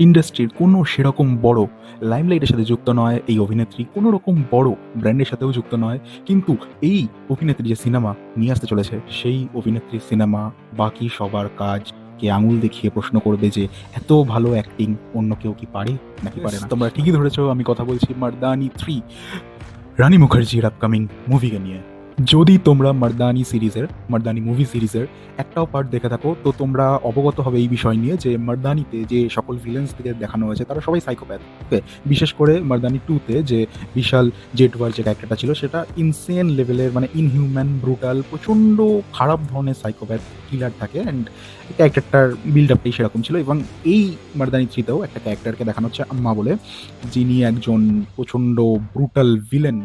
ইন্ডাস্ট্রির কোনো সেরকম বড় লাইমলাইটের সাথে যুক্ত নয় এই অভিনেত্রী, কোনো রকম বড় ব্র্যান্ডের সাথেও যুক্ত নয়। কিন্তু এই অভিনেত্রী যে সিনেমা নিয়ে আসতে চলেছে, সেই অভিনেত্রীর সিনেমা বাকি সবার কাজকে আঙুল দেখিয়ে প্রশ্ন করবে যে এত ভালো অ্যাক্টিং অন্য কেউ কি পারে নাকি পারে না। তোমরা ঠিকই ধরেছো, আমি কথা বলছি মার্দানি 3, রানী মুখার্জির আপকামিং মুভিকে নিয়ে। যদি তোমরা মার্দানি মুভি সিরিজের একটাও পার্ট দেখে থাকো, তো তোমরা অবগত হবে এই বিষয় নিয়ে যে মার্দানিতে যে সকল ভিলেন্সদের দেখানো হয়েছে তারা সবাই সাইকোপ্যাথ। ওকে, বিশেষ করে মার্দানি 2-তে যে বিশাল জেটওয়ার যে ক্যারেক্টারটা ছিল সেটা ইনসেন লেভেলের, মানে ইনহিউম্যান, ব্রুটাল, প্রচণ্ড খারাপ ধরনের সাইকোপ্যাথ কিলার থাকে। অ্যান্ড ক্যারেক্টারটার বিল্ড আপটাই সেরকম ছিল। এবং এই মার্দানি 3-তেও একটা ক্যারেক্টারকে দেখানো হচ্ছে আম্মা বলে, যিনি একজন প্রচণ্ড ব্রুটাল ভিলেন।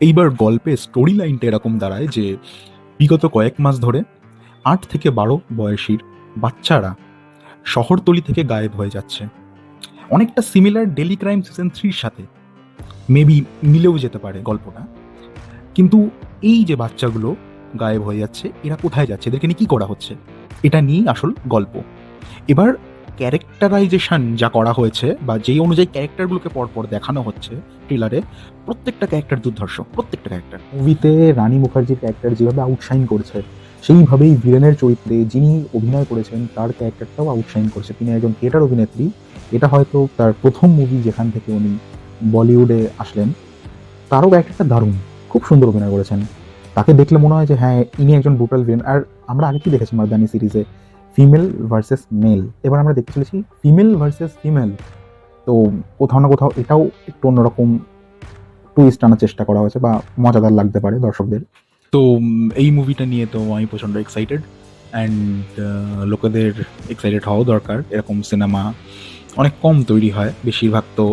এইবার গল্পের স্টোরি লাইনটা এরকম দাঁড়ায় যে বিগত কয়েক মাস ধরে 8 থেকে 12 বয়সীর বাচ্চারা শহরতলি থেকে গায়েব হয়ে যাচ্ছে। অনেকটা সিমিলার ডেলি ক্রাইম সিজন 3-র সাথে মেবি মিলেও যেতে পারে গল্পটা। কিন্তু এই যে বাচ্চাগুলো গায়েব হয়ে যাচ্ছে, এরা কোথায় যাচ্ছে, এদেরকে নিয়ে কী করা হচ্ছে, এটা নিয়েই আসল গল্প। এবার ক্যারেক্টারাইজেশন যা করা হয়েছে বা যেই অনুযায়ী ক্যারেক্টারগুলোকে পরপর দেখানো হচ্ছে ট্রেলারে, প্রত্যেকটা ক্যারেক্টার দুর্ধর্ষ, প্রত্যেকটা ক্যারেক্টার। মুভিতে রানী মুখার্জির ক্যারেক্টার যেভাবে আউটশাইন করছে, সেইভাবেই ভিলেনের চরিত্রে যিনি অভিনয় করেছেন তার ক্যারেক্টারটাও আউটশাইন করছে। তিনি একজন থিয়েটার অভিনেত্রী। এটা হয়তো তার প্রথম মুভি যেখান থেকে উনি বলিউডে আসলেন। তারও ক্যারেক্টারটা দারুণ, খুব সুন্দর অভিনয় করেছেন। তাকে দেখলে মনে হয় যে হ্যাঁ, ইনি একজন ব্রুটাল ভিলেন। আর আমরা আগে কি দেখেছি মার্দানি সিরিজে, ফিমেল ভার্সেস মেল। এবার আমরা দেখতে চলেছি ফিমেল ভার্সেস ফিমেল। তো কোথাও না কোথাও এটাও একটু অন্যরকম টুইস্ট আনার চেষ্টা করা হয়েছে বা মজাদার লাগতে পারে দর্শকদের। তো এই মুভিটা নিয়ে তো আমি প্রচণ্ড এক্সাইটেড। অ্যান্ড লোকেদের এক্সাইটেড হওয়াও দরকার। এরকম সিনেমা অনেক কম তৈরি হয়, বেশিরভাগ তো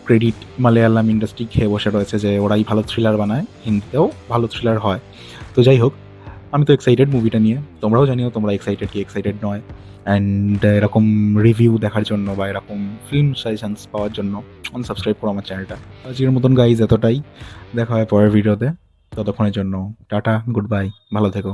ক্রেডিট মালয়ালাম ইন্ডাস্ট্রি খেয়ে বসে রয়েছে যে ওরাই ভালো থ্রিলার বানায়, হিন্দিতেও ভালো থ্রিলার হয়। তো যাই হোক, আমি তো এক্সাইটেড মুভিটা নিয়ে। তোমরাও জানিও তোমরা এক্সাইটেড কি এক্সাইটেড নয়। অ্যান্ড এরকম রিভিউ দেখার জন্য বা এরকম ফিল্ম সাজেশনস পাওয়ার জন্য সাবস্ক্রাইব করো আমার চ্যানেলটা। আজকের মতন গাইজ এতটাই। দেখা হয় পরের ভিডিওতে। ততক্ষণের জন্য টাটা, গুড বাই, ভালো থেকো।